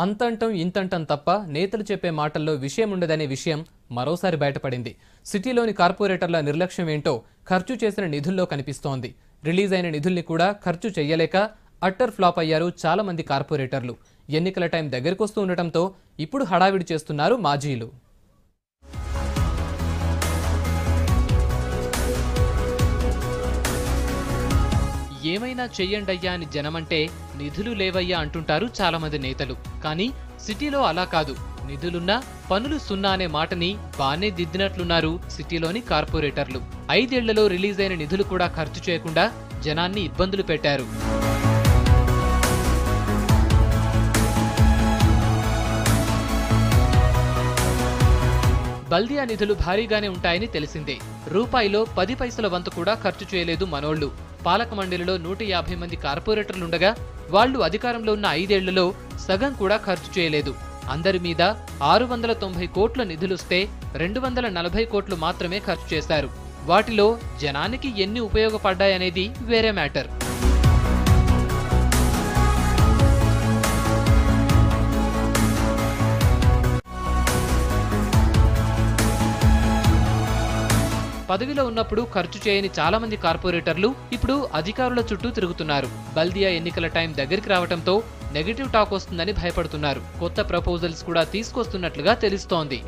అంతంటం ఇంతంటం తప్ప నేతలు చెప్పే మాటల్లో విషయం ఉండదనే విషయం మరోసారి బయటపడింది. సిటీలోని కార్పొరేటర్ల నిర్లక్ష్యం ఏంటో ఖర్చు చేసిన నిధుల్లో కనిపిస్తోంది. రిలీజ్ అయిన నిధుల్ని కూడా ఖర్చు చెయ్యలేక అట్టర్ ఫ్లాప్ అయ్యారు చాలా మంది కార్పొరేటర్లు. ఎన్నికల టైం దగ్గరకొస్తూ ఉండటంతో ఇప్పుడు హడావిడి చేస్తున్నారు మాజీలు. ఏమైనా చెయ్యండయ్యా అని జనమంటే నిధులు లేవయ్యా అంటుంటారు చాలా మంది నేతలు. కానీ సిటీలో అలా కాదు. నిధులున్నా పనులు సున్నా అనే మాటని బానే దిద్దినట్లున్నారు సిటీలోని కార్పొరేటర్లు. 5 ఏళ్లలో రిలీజ్ అయిన నిధులు కూడా ఖర్చు చేయకుండా జనాన్ని ఇబ్బందులు పెట్టారు. బల్దియా నిధులు భారీగానే ఉంటాయని తెలిసిందే. రూపాయిలో 10 పైసల వంతు కూడా ఖర్చు చేయలేదు మనోళ్లు. పాలక మండలిలో 150 మంది కార్పొరేటర్లుండగా వాళ్లు అధికారంలో ఉన్న 5 ఏళ్లలో సగం కూడా ఖర్చు చేయలేదు. అందరి మీద 690 కోట్ల నిధులుస్తే 240 కోట్లు మాత్రమే ఖర్చు చేశారు. వాటిలో జనానికి ఎన్ని ఉపయోగపడ్డాయనేది వేరే మ్యాటర్. పదవిలో ఉన్నప్పుడు ఖర్చు చేయని చాలా మంది కార్పొరేటర్లు ఇప్పుడు అధికారుల చుట్టూ తిరుగుతున్నారు. బల్దియా ఎన్నికల టైం దగ్గరికి రావడంతో నెగటివ్ టాక్ వస్తుందని భయపడుతున్నారు. కొత్త ప్రపోజల్స్ కూడా తీసుకొస్తున్నట్లుగా తెలుస్తోంది.